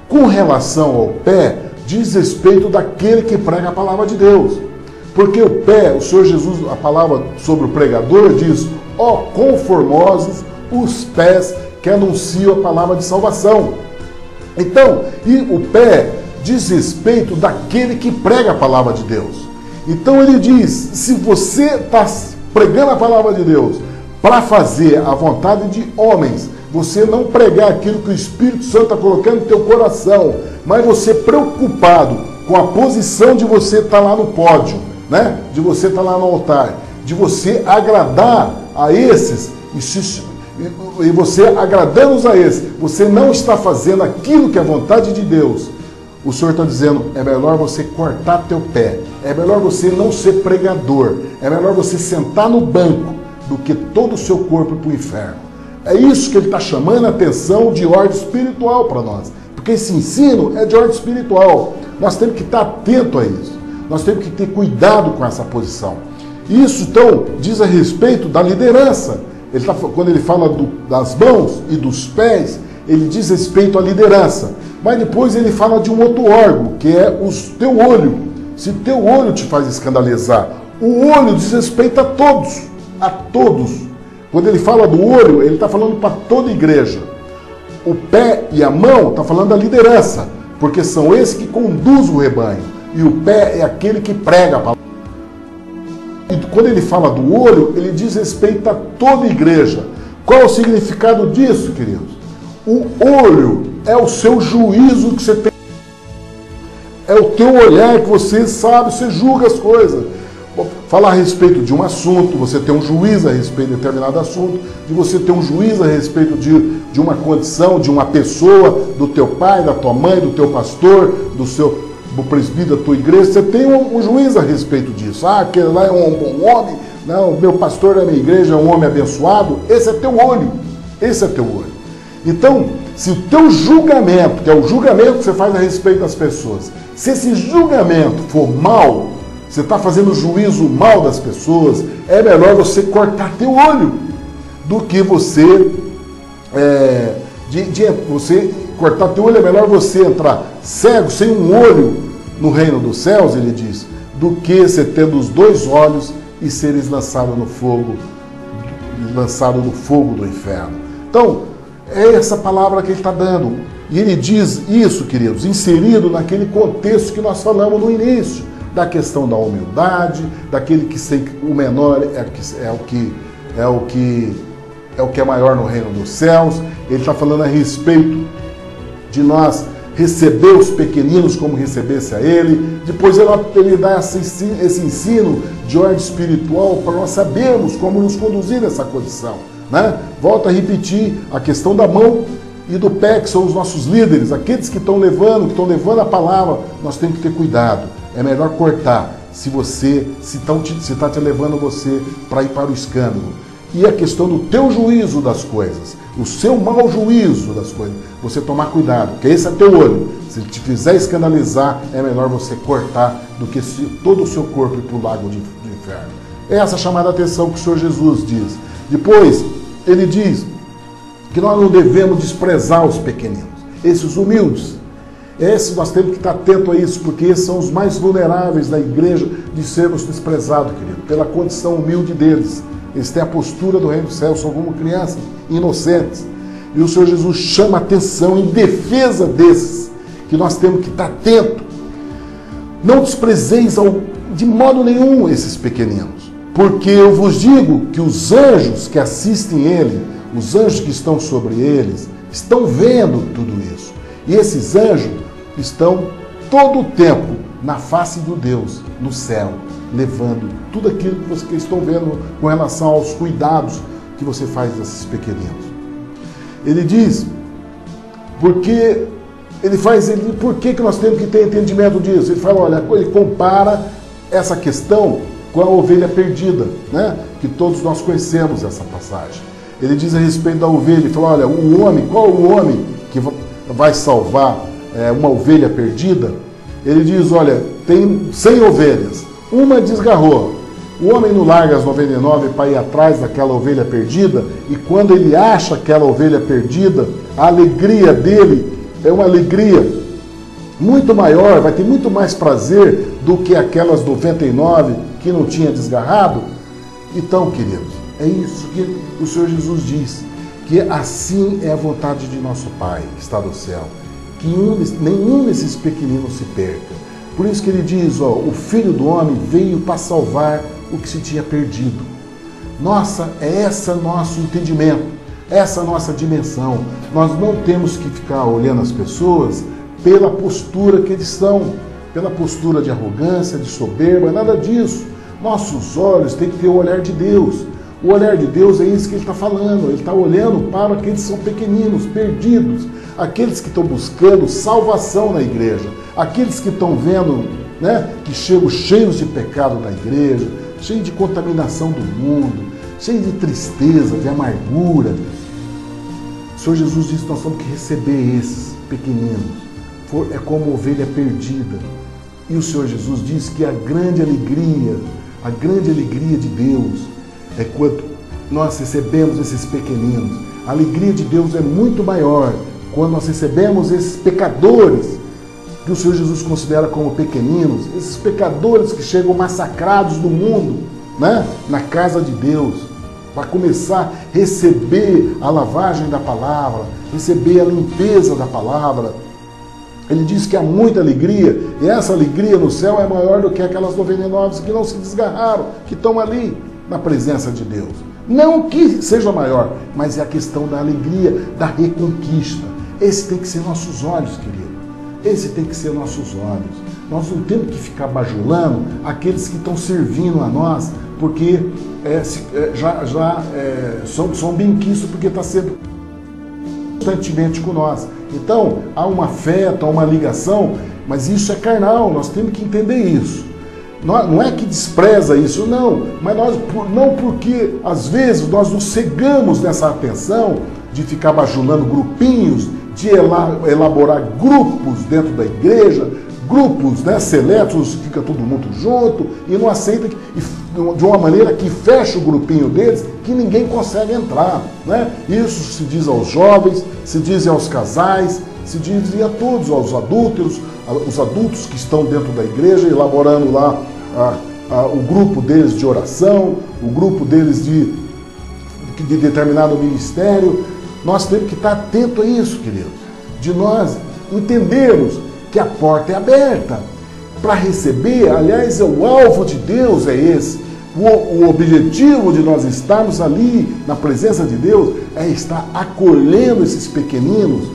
Com relação ao pé, diz respeito daquele que prega a palavra de Deus. Porque o pé, o Senhor Jesus, a palavra sobre o pregador diz: ó, conformosos os pés que anunciam a palavra de salvação. Então, e o pé diz respeito daquele que prega a palavra de Deus. Então ele diz: se você está pregando a palavra de Deus para fazer a vontade de homens, você não pregar aquilo que o Espírito Santo está colocando no teu coração, mas você preocupado com a posição de você estar lá no pódio, né? De você estar lá no altar, de você agradar a esses, e você agradando a esses, você não está fazendo aquilo que é a vontade de Deus. O Senhor está dizendo: é melhor você cortar teu pé, é melhor você não ser pregador, é melhor você sentar no banco do que todo o seu corpo para o inferno. É isso que ele está chamando a atenção de ordem espiritual para nós, porque esse ensino é de ordem espiritual. Nós temos que estar atento a isso, nós temos que ter cuidado com essa posição. Isso, então, diz a respeito da liderança. Quando ele fala das mãos e dos pés, ele diz respeito à liderança. Mas depois ele fala de um outro órgão, que é o teu olho. Se teu olho te faz escandalizar, o olho diz respeito a todos, a todos. Quando ele fala do olho, ele está falando para toda a igreja. O pé e a mão está falando da liderança, porque são esses que conduzem o rebanho. E o pé é aquele que prega a palavra. E quando ele fala do olho, ele diz respeito a toda a igreja. Qual é o significado disso, queridos? O olho é o seu juízo que você tem. É o teu olhar que você sabe, você julga as coisas. Falar a respeito de um assunto, você tem um juízo a respeito de determinado assunto, de você ter um juízo a respeito de uma condição, de uma pessoa, do teu pai, da tua mãe, do teu pastor, do presbítero da tua igreja, você tem um juízo a respeito disso. Ah, aquele lá é um bom homem, não, o meu pastor da minha igreja é um homem abençoado. Esse é teu olho, esse é teu olho. Então, se o teu julgamento, que é o julgamento que você faz a respeito das pessoas, se esse julgamento for mal, você está fazendo juízo mal das pessoas, é melhor você cortar teu olho do que você você cortar teu olho. É melhor você entrar cego, sem um olho no reino dos céus, ele diz, do que você tendo os dois olhos e seres lançado no fogo do inferno. Então, É essa palavra que ele está dando. E ele diz isso, queridos, inserido naquele contexto que nós falamos no início, da questão da humildade, daquele que o menor é o que é maior no reino dos céus. Ele está falando a respeito de nós receber os pequeninos como recebesse a ele. Depois ele dá esse ensino de ordem espiritual para nós sabermos como nos conduzir nessa condição, né? Volto a repetir a questão da mão e do pé, que são os nossos líderes, aqueles que estão levando a palavra. Nós temos que ter cuidado. É melhor cortar se está te levando você para ir para o escândalo. E a questão do teu juízo das coisas, o seu mau juízo das coisas, você tomar cuidado, porque esse é teu olho. Se ele te fizer escandalizar, é melhor você cortar do que todo o seu corpo ir para o lago do inferno. É essa chamada atenção que o Senhor Jesus diz. Depois, ele diz que nós não devemos desprezar os pequeninos, esses humildes. Esses nós temos que estar atento a isso, porque esses são os mais vulneráveis da igreja de sermos desprezados, querido, pela condição humilde deles. Eles têm a postura do reino do céu, são como crianças inocentes. E o Senhor Jesus chama a atenção em defesa desses, que nós temos que estar atento. Não desprezeis de modo nenhum esses pequeninos, porque eu vos digo que os anjos que assistem ele, os anjos que estão sobre eles, estão vendo tudo isso. E esses anjos estão todo o tempo na face do Deus, no céu, levando tudo aquilo que vocês estão vendo com relação aos cuidados que você faz desses pequeninos. Ele diz, por que nós temos que ter entendimento disso? Ele fala, olha, ele compara essa questão com a ovelha perdida, né? Que todos nós conhecemos essa passagem. Ele diz a respeito da ovelha, ele fala, olha, qual o homem que vai salvar uma ovelha perdida? Ele diz, olha, tem 100 ovelhas, uma desgarrou. O homem não larga as 99 para ir atrás daquela ovelha perdida, e quando ele acha aquela ovelha perdida, a alegria dele é uma alegria muito maior, vai ter muito mais prazer do que aquelas 99 que não tinha desgarrado. Então, queridos, é isso que o Senhor Jesus diz, que assim é a vontade de nosso Pai, que está no céu, que nenhum desses pequeninos se perca. Por isso que ele diz, o Filho do Homem veio para salvar o que se tinha perdido. Nossa, é esse nosso entendimento, essa nossa dimensão. Nós não temos que ficar olhando as pessoas pela postura que eles são, pela postura de arrogância, de soberba, nada disso. Nossos olhos têm que ter o olhar de Deus. O olhar de Deus é isso que ele está falando. Ele está olhando para aqueles que são pequeninos, perdidos, aqueles que estão buscando salvação na igreja, aqueles que estão vendo, né, que chegam cheios de pecado na igreja, cheios de contaminação do mundo, cheios de tristeza, de amargura. O Senhor Jesus disse que nós temos que receber esses pequeninos. É como ovelha perdida. E o Senhor Jesus diz que a grande alegria de Deus é quando nós recebemos esses pequeninos. A alegria de Deus é muito maior quando nós recebemos esses pecadores que o Senhor Jesus considera como pequeninos, esses pecadores que chegam massacrados do mundo, né, na casa de Deus, para começar a receber a lavagem da palavra, receber a limpeza da palavra. Ele diz que há muita alegria, e essa alegria no céu é maior do que aquelas 99 que não se desgarraram, que estão ali na presença de Deus. Não que seja maior, mas é a questão da alegria, da reconquista. Esse tem que ser nossos olhos, querido. Esse tem que ser nossos olhos. Nós não temos que ficar bajulando aqueles que estão servindo a nós, porque são benquistos, porque está sempre constantemente com nós. Então, há um afeto, há uma ligação, mas isso é carnal, nós temos que entender isso. Não é que despreza isso, não, mas não porque às vezes nós nos cegamos nessa atenção de ficar bajulando grupinhos, de elaborar grupos dentro da igreja, grupos, né, seletos, fica todo mundo junto e não aceita, de uma maneira que fecha o grupinho deles, que ninguém consegue entrar, né? Isso se diz aos jovens, se diz aos casais, se diz a todos, aos adúlteros, os adultos que estão dentro da igreja, elaborando lá o grupo deles de oração, o grupo deles de determinado ministério. nós temos que estar atento a isso, querido. De nós entendermos que a porta é aberta para receber. Aliás, o alvo de Deus é esse. O objetivo de nós estarmos ali na presença de Deus é estar acolhendo esses pequeninos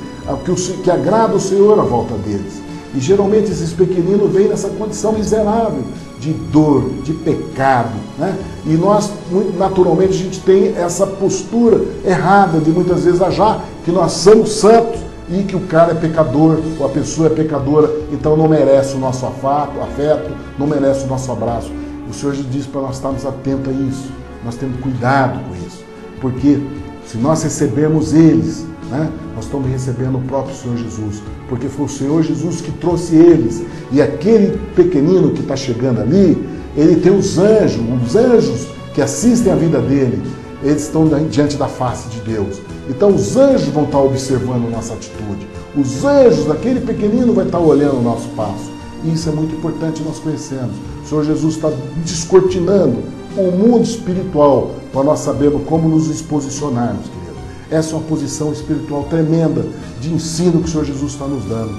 que agrada o Senhor à volta deles. E geralmente esses pequeninos vêm nessa condição miserável de dor, de pecado, né? E nós, naturalmente, a gente tem essa postura errada de muitas vezes achar que nós somos santos e que o cara é pecador, ou a pessoa é pecadora, então não merece o nosso afeto, não merece o nosso abraço. O Senhor diz para nós estarmos atentos a isso, nós temos cuidado com isso, porque se nós recebermos eles, né, nós estamos recebendo o próprio Senhor Jesus, porque foi o Senhor Jesus que trouxe eles, e aquele pequenino que está chegando ali, ele tem os anjos que assistem a vida dele, eles estão diante da face de Deus. Então os anjos vão estar observando a nossa atitude, os anjos daquele pequenino vai estar olhando o nosso passo, e isso é muito importante nós conhecermos. O Senhor Jesus está descortinando o mundo espiritual para nós sabermos como nos posicionarmos, querido. Essa é uma posição espiritual tremenda de ensino que o Senhor Jesus está nos dando.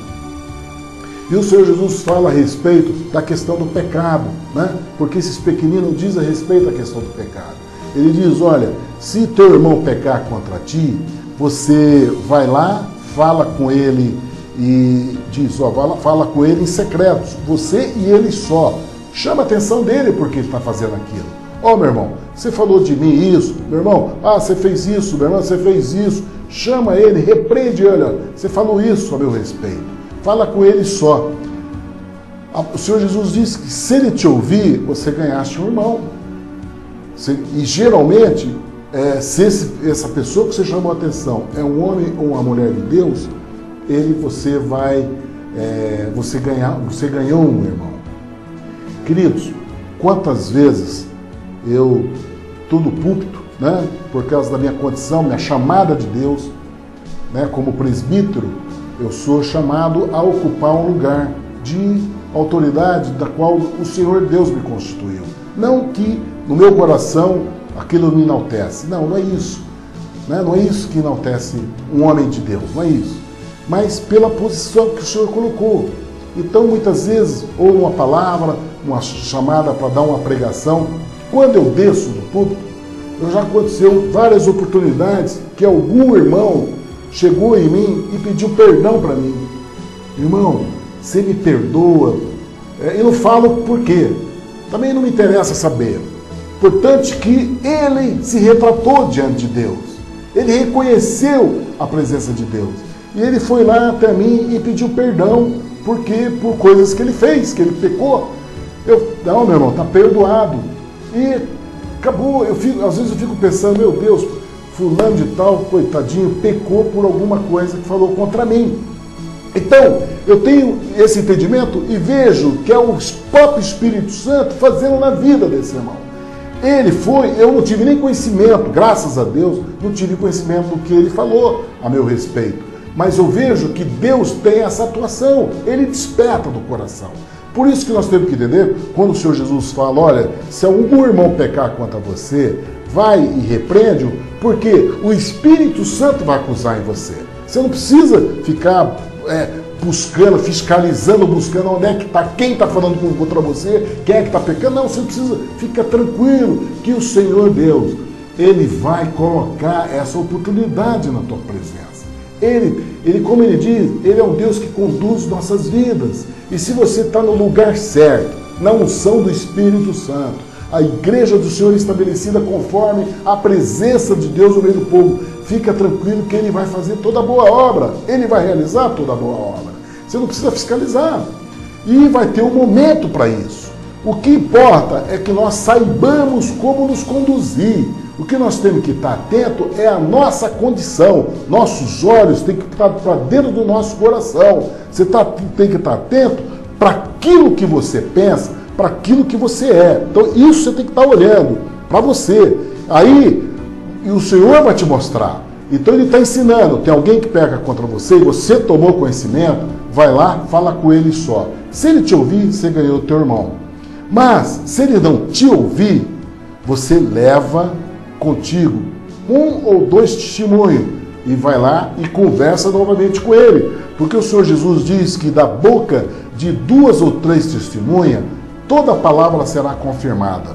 E o Senhor Jesus fala a respeito da questão do pecado, né? Porque esses pequeninos dizem a respeito da questão do pecado. Ele diz, olha, se teu irmão pecar contra ti, você vai lá, fala com ele e diz, ó, fala com ele em secreto, você e ele só. Chama a atenção dele porque ele está fazendo aquilo. Ó, meu irmão, você falou de mim isso, meu irmão, você fez isso, meu irmão, você fez isso. Chama ele, repreende ele, olha, você falou isso a meu respeito. Fala com ele só. O Senhor Jesus disse que se ele te ouvir, você ganhaste um irmão. E geralmente, se essa pessoa que você chamou a atenção é um homem ou uma mulher de Deus, você ganhou um irmão. Queridos, quantas vezes eu estou no púlpito, né, por causa da minha condição, minha chamada de Deus, né, como presbítero, eu sou chamado a ocupar um lugar de autoridade da qual o Senhor Deus me constituiu. Não que no meu coração aquilo me enaltece. Não é isso. Né? Não é isso que enaltece um homem de Deus, não é isso. Mas pela posição que o Senhor colocou. Então, muitas vezes, ou uma palavra, uma chamada para dar uma pregação, quando eu desço do púlpito, já aconteceu várias oportunidades que algum irmão chegou em mim e pediu perdão para mim. Irmão, você me perdoa? Eu não falo por quê. Também não me interessa saber. Importante que ele se retratou diante de Deus. Ele reconheceu a presença de Deus. E ele foi lá até mim e pediu perdão, porque por coisas que ele fez, que ele pecou. Não, meu irmão, está perdoado. E acabou. Às vezes eu fico pensando, meu Deus, fulano de tal, coitadinho, pecou por alguma coisa que falou contra mim. Então, eu tenho esse entendimento e vejo que é o próprio Espírito Santo fazendo na vida desse irmão. Eu não tive nem conhecimento, graças a Deus, não tive conhecimento do que ele falou a meu respeito. Mas eu vejo que Deus tem essa atuação, ele desperta do coração. Por isso que nós temos que entender, quando o Senhor Jesus fala, olha, se algum irmão pecar contra você, vai e repreende-o, porque o Espírito Santo vai acusar em você. Você não precisa ficar buscando, fiscalizando, buscando onde é que está, quem está falando contra você, quem é que está pecando. Não, você não precisa, fica tranquilo que o Senhor Deus, ele vai colocar essa oportunidade na tua presença. Ele, como ele diz, ele é um Deus que conduz nossas vidas. E se você está no lugar certo, na unção do Espírito Santo, a igreja do Senhor estabelecida conforme a presença de Deus no meio do povo, fica tranquilo que ele vai fazer toda a boa obra, ele vai realizar toda a boa obra. Você não precisa fiscalizar. E vai ter um momento para isso. O que importa é que nós saibamos como nos conduzir. O que nós temos que estar atento é a nossa condição. Nossos olhos têm que estar para dentro do nosso coração. Você tem que estar atento para aquilo que você pensa, para aquilo que você é. Então isso você tem que estar olhando para você. Aí o Senhor vai te mostrar. Então ele está ensinando. Tem alguém que peca contra você e você tomou conhecimento, vai lá, fala com ele só. Se ele te ouvir, você ganhou o teu irmão. Mas se ele não te ouvir, você leva contigo 1 ou 2 testemunhos e vai lá e conversa novamente com ele. Porque o Senhor Jesus diz que da boca de 2 ou 3 testemunhas, toda palavra será confirmada.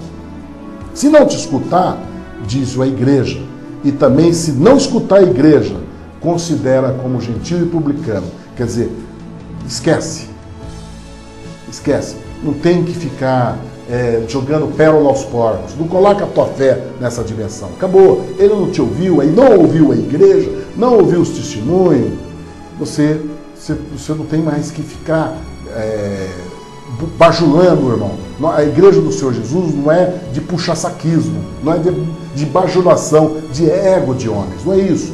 Se não te escutar, diz a igreja. E também, se não escutar a igreja, considera como gentil e publicano. Quer dizer, esquece. Esquece. Não tem que ficar jogando pérola aos porcos. Não coloca a tua fé nessa dimensão. Acabou. Ele não te ouviu, aí não ouviu a igreja, não ouviu os testemunhos. Você não tem mais que ficar bajulando, irmão. A igreja do Senhor Jesus não é de puxa-saquismo, não é de bajulação, de ego de homens. Não é isso.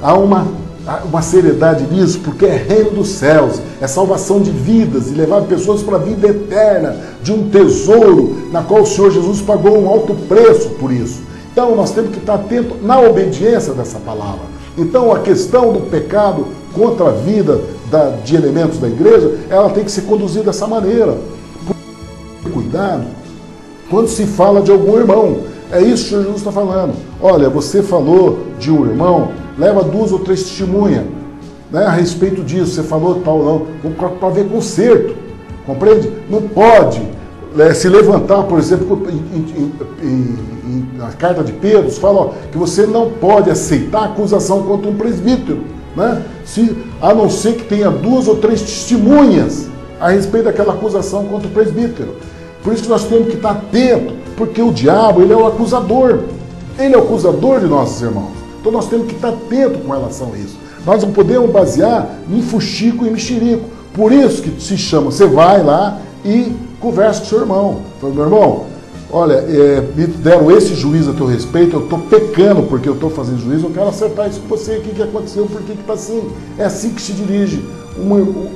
Há uma seriedade nisso, porque é reino dos céus, é salvação de vidas e levar pessoas para a vida eterna, de um tesouro na qual o Senhor Jesus pagou um alto preço por isso. Então nós temos que estar atentos na obediência dessa palavra. Então a questão do pecado contra a vida de elementos da igreja, ela tem que ser conduzida dessa maneira. Cuidado quando se fala de algum irmão. É isso que o Senhor Jesus está falando. Olha, você falou de um irmão, leva 2 ou 3 testemunhas, né, a respeito disso. Você falou tal, não, para ver conserto. Compreende? Não pode se levantar, por exemplo, na carta de Pedro, fala que você não pode aceitar acusação contra um presbítero, né? A não ser que tenha 2 ou 3 testemunhas a respeito daquela acusação contra o presbítero. Por isso que nós temos que estar atentos, porque o diabo, ele é o acusador. Ele é o acusador de nossos irmãos. Então nós temos que estar atentos com relação a isso. Nós não podemos basear em fuxico e mexerico. Por isso que se chama, você vai lá e conversa com o seu irmão. Fala, meu irmão, olha, me deram esse juízo a teu respeito, eu estou pecando porque eu estou fazendo juízo, eu quero acertar isso com você, o que aconteceu, por que está assim. É assim que se dirige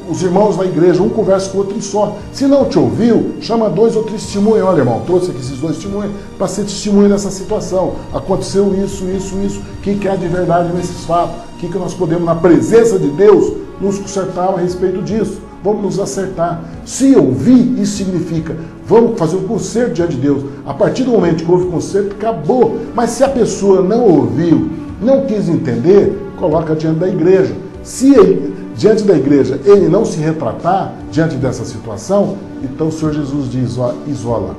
os irmãos da igreja, um conversa com o outro só. Se não te ouviu, chama 2 ou 3 testemunhos. Olha, irmão, trouxe aqui esses 2 testemunhos para ser testemunho nessa situação. Aconteceu isso. O que há de verdade nesses fatos? O que nós podemos, na presença de Deus, nos consertar a respeito disso? Vamos nos acertar. Se ouvir, isso significa, vamos fazer um conserto diante de Deus. A partir do momento que houve conserto, acabou. Mas se a pessoa não ouviu, não quis entender, coloca diante da igreja. Se diante da igreja ele não se retratar diante dessa situação, então o Senhor Jesus diz, isola.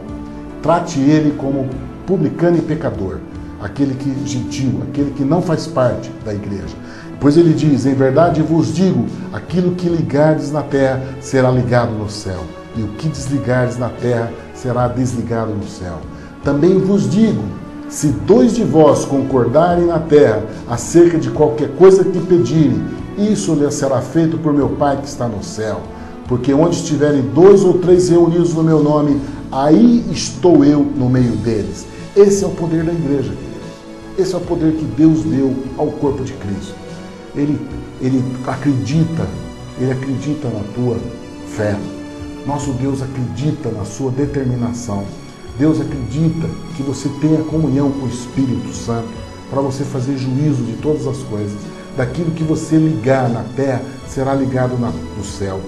Trate ele como publicano e pecador. Aquele que gentil, aquele que não faz parte da igreja. Pois ele diz, em verdade vos digo, aquilo que ligardes na terra será ligado no céu, e o que desligardes na terra será desligado no céu. Também vos digo, se 2 de vós concordarem na terra acerca de qualquer coisa que pedirem, isso lhe será feito por meu Pai que está no céu. Porque onde estiverem 2 ou 3 reunidos no meu nome, aí estou eu no meio deles. Esse é o poder da igreja, querido. Esse é o poder que Deus deu ao corpo de Cristo. Ele acredita na tua fé. Nosso Deus acredita na sua determinação. Deus acredita que você tenha comunhão com o Espírito Santo para você fazer juízo de todas as coisas. Daquilo que você ligar na terra será ligado no céu.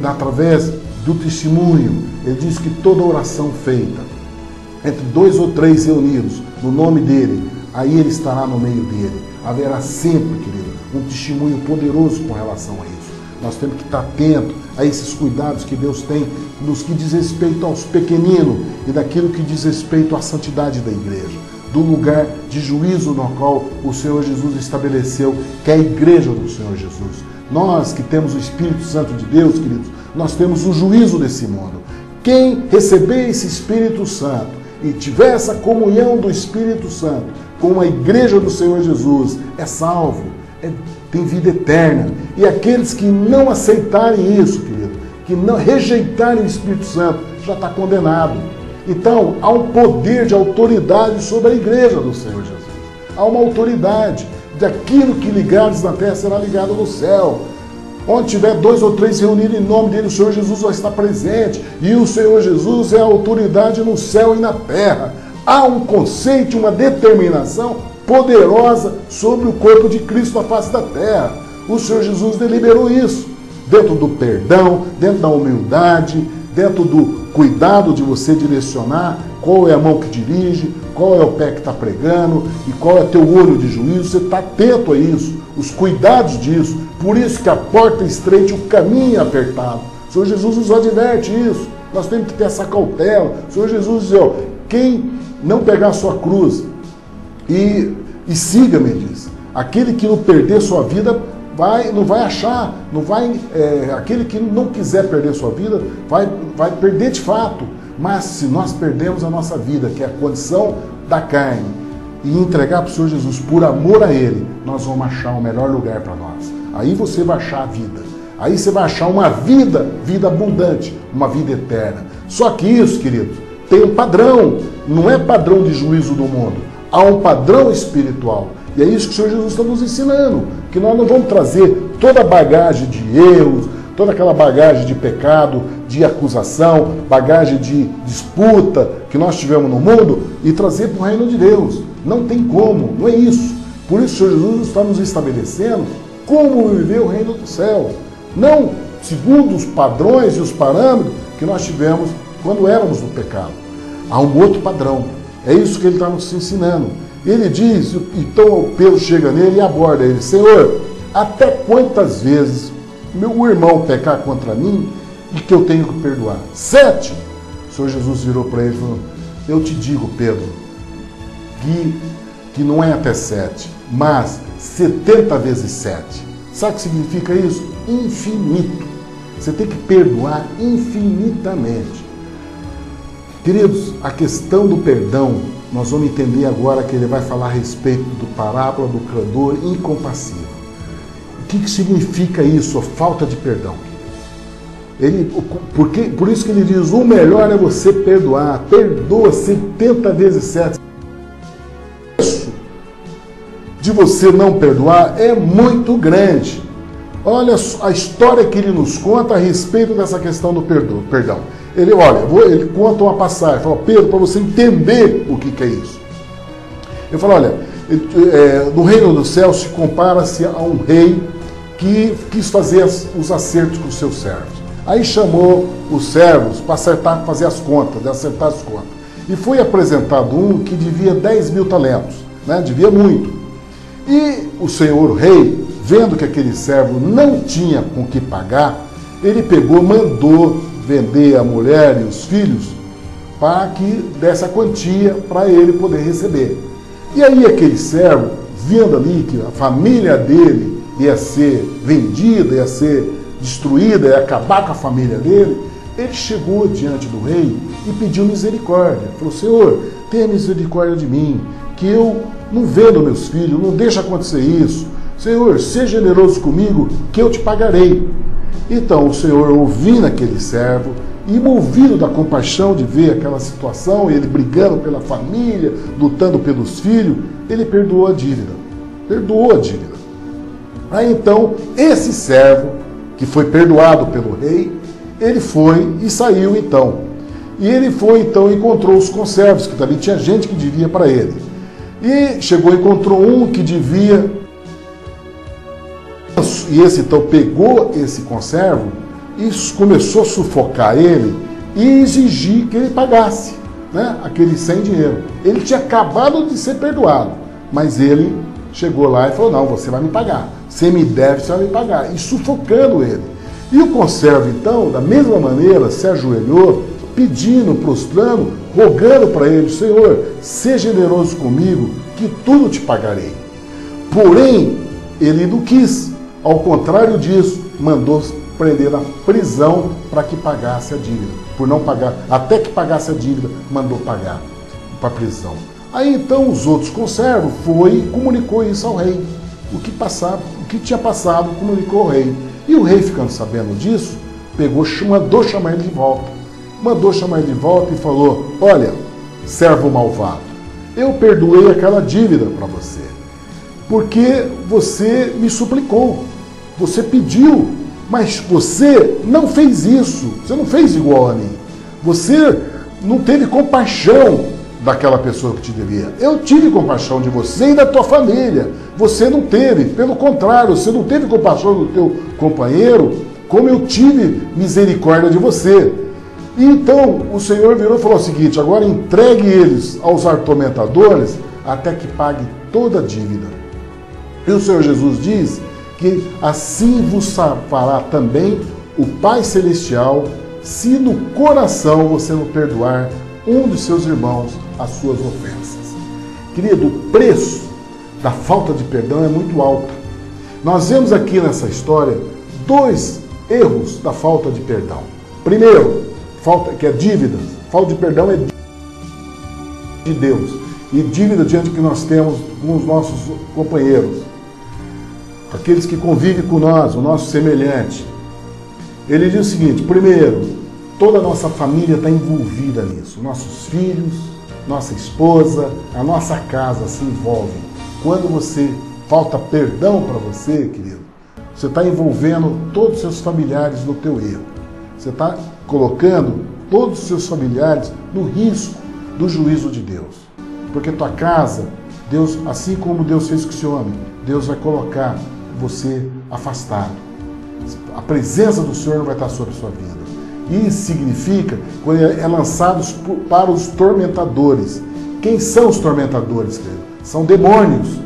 Através do testemunho, ele diz que toda oração feita entre 2 ou 3 reunidos no nome dele, aí ele estará no meio dele. Haverá sempre, querido, um testemunho poderoso com relação a isso. Nós temos que estar atentos a esses cuidados que Deus tem nos que diz respeito aos pequeninos e daquilo que diz respeito à santidade da igreja, do lugar de juízo no qual o Senhor Jesus estabeleceu, que é a igreja do Senhor Jesus. Nós que temos o Espírito Santo de Deus, queridos, nós temos o juízo desse mundo. Quem receber esse Espírito Santo e tiver essa comunhão do Espírito Santo com a igreja do Senhor Jesus, é salvo, tem vida eterna. E aqueles que não aceitarem isso, querido, que não rejeitarem o Espírito Santo, já está condenado. Então, há um poder de autoridade sobre a igreja do Senhor Jesus. Há uma autoridade. Daquilo que ligares na terra será ligado no céu. Onde tiver 2 ou 3 reunidos em nome dele, o Senhor Jesus vai estar presente. E o Senhor Jesus é a autoridade no céu e na terra. Há um conceito, uma determinação poderosa sobre o corpo de Cristo na face da terra. O Senhor Jesus deliberou isso. Dentro do perdão, dentro da humildade, dentro do cuidado de você direcionar qual é a mão que dirige, qual é o pé que está pregando e qual é teu olho de juízo. Você está atento a isso, os cuidados disso. Por isso que a porta é estreita e o caminho é apertado. O Senhor Jesus nos adverte isso. Nós temos que ter essa cautela. O Senhor Jesus diz, ó, quem não pegar a sua cruz e siga-me, diz, aquele que não perder sua vida não vai achar, aquele que não quiser perder sua vida vai perder de fato. Mas se nós perdemos a nossa vida, que é a condição da carne, e entregar para o Senhor Jesus por amor a Ele, nós vamos achar o melhor lugar para nós. Aí você vai achar a vida. Aí você vai achar uma vida abundante, uma vida eterna. Só que isso, queridos, tem um padrão. Não é padrão de juízo do mundo. Há um padrão espiritual. E é isso que o Senhor Jesus está nos ensinando. Que nós não vamos trazer toda a bagagem de erros, toda aquela bagagem de pecado, de acusação, bagagem de disputa que nós tivemos no mundo e trazer para o reino de Deus. Não tem como, não é isso. Por isso o Senhor Jesus está nos estabelecendo como viver o reino do céu. Não segundo os padrões e os parâmetros que nós tivemos quando éramos no pecado. Há um outro padrão. É isso que ele está nos ensinando. Ele diz, então Pedro chega nele e aborda ele: Senhor, até quantas vezes meu irmão pecar contra mim e que eu tenho que perdoar? 7. O Senhor Jesus virou para ele e falou: eu te digo, Pedro, que não é até 7, mas 70 vezes 7. Sabe o que significa isso? Infinito. Você tem que perdoar infinitamente. Queridos, a questão do perdão, nós vamos entender agora que ele vai falar a respeito do parábola do credor incompassível. O que significa isso, a falta de perdão? Por isso que ele diz, o melhor é você perdoar. Perdoa 70 vezes 7. Isso de você não perdoar é muito grande. Olha a história que ele nos conta a respeito dessa questão do perdão. Ele conta uma passagem, fala: Pedro, para você entender o que é isso. Ele fala: olha, no reino do céu se compara-se a um rei que quis fazer os acertos com os seus servos. Aí chamou os servos para acertar as contas. E foi apresentado um que devia 10 mil talentos, né? Devia muito. E o senhor rei, vendo que aquele servo não tinha com que pagar, ele pegou, mandou vender a mulher e os filhos para que desse a quantia para ele poder receber. E aí aquele servo, vendo ali que a família dele ia ser vendida, ia ser destruída, ia acabar com a família dele, ele chegou diante do rei e pediu misericórdia. Falou: Senhor, tenha misericórdia de mim, que eu não vendo meus filhos, não deixa acontecer isso. Senhor, seja generoso comigo, que eu te pagarei. Então o Senhor, ouvindo aquele servo e movido da compaixão de ver aquela situação, ele brigando pela família, lutando pelos filhos, ele perdoou a dívida. Aí então, esse servo, que foi perdoado pelo rei, ele foi e saiu então. E ele foi então e encontrou os conservos, que também tinha gente que devia para ele. E chegou e encontrou um que devia. E esse então pegou esse conservo e começou a sufocar ele e exigir que ele pagasse, né, aquele sem dinheiro. Ele tinha acabado de ser perdoado, mas ele chegou lá e falou: não, você vai me pagar. Você me deve, você vai me pagar. E sufocando ele. E o conservo então, da mesma maneira, se ajoelhou, pedindo, prostrando, rogando para ele: Senhor, seja generoso comigo, que tudo te pagarei. Porém, ele não quis. Ao contrário disso, mandou prender na prisão para que pagasse a dívida. Por não pagar, até que pagasse a dívida, mandou pagar para a prisão. Aí então os outros conservos foi e comunicou isso ao rei. O que tinha passado, comunicou ao rei. E o rei, ficando sabendo disso, mandou chamar ele de volta. E falou: olha, servo malvado, eu perdoei aquela dívida para você, porque você me suplicou, você pediu, mas você não fez isso, você não fez igual a mim, você não teve compaixão daquela pessoa que te devia. Eu tive compaixão de você e da tua família, você não teve, pelo contrário, você não teve compaixão do teu companheiro, como eu tive misericórdia de você. E então o Senhor virou e falou o seguinte: agora entregue eles aos atormentadores até que pague toda a dívida. E o Senhor Jesus diz que assim vos fará também o Pai Celestial, se no coração você não perdoar um dos seus irmãos as suas ofensas. Querido, o preço da falta de perdão é muito alto. Nós vemos aqui nessa história dois erros da falta de perdão. Primeiro, que é dívida. Falta de perdão é de Deus. E dívida diante que nós temos com os nossos companheiros, aqueles que convivem com nós, o nosso semelhante. Ele diz o seguinte: primeiro, toda a nossa família está envolvida nisso. Nossos filhos, nossa esposa, a nossa casa se envolvem. Quando você falta perdão para você, querido, você está envolvendo todos os seus familiares no teu erro. Você está colocando todos os seus familiares no risco do juízo de Deus. Porque tua casa, Deus, assim como Deus fez com esse homem, Deus vai colocar você afastado. A presença do Senhor não vai estar sobre a sua vida. Isso significa quando é lançado para os tormentadores. Quem são os tormentadores, querido? São demônios.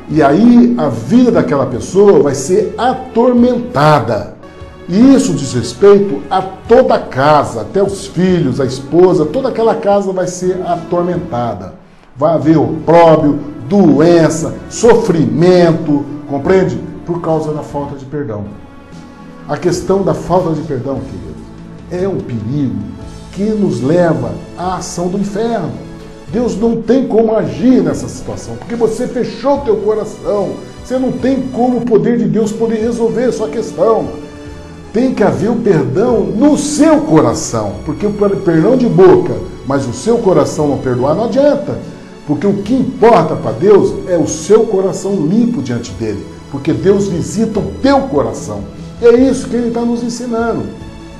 E aí a vida daquela pessoa vai ser atormentada. E isso diz respeito a toda a casa, até os filhos, a esposa, toda aquela casa vai ser atormentada. Vai haver opróbrio, doença, sofrimento, compreende? Por causa da falta de perdão. A questão da falta de perdão, querido, é um perigo que nos leva à ação do inferno. Deus não tem como agir nessa situação, porque você fechou o teu coração. Você não tem como o poder de Deus poder resolver a sua questão. Tem que haver o perdão no seu coração, porque o perdão de boca, mas o seu coração não perdoar, não adianta. Porque o que importa para Deus é o seu coração limpo diante dele, porque Deus visita o teu coração. E é isso que ele está nos ensinando,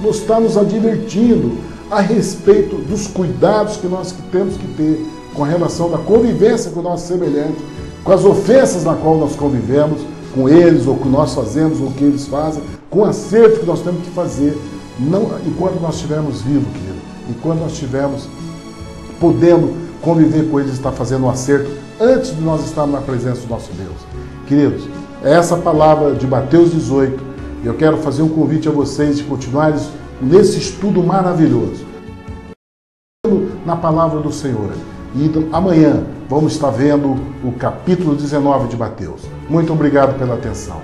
está nos advertindo a respeito dos cuidados que nós temos que ter com relação à convivência com o nosso semelhante, com as ofensas na qual nós convivemos com eles, ou que nós fazemos, ou que eles fazem, com o acerto que nós temos que fazer, não, enquanto nós estivermos vivos, querido, enquanto nós estivermos podendo conviver com eles, estar fazendo um acerto antes de nós estarmos na presença do nosso Deus. Queridos, é essa palavra de Mateus 18, e eu quero fazer um convite a vocês de continuarem nesse estudo maravilhoso, na palavra do Senhor. E amanhã vamos estar vendo o capítulo 19 de Mateus. Muito obrigado pela atenção.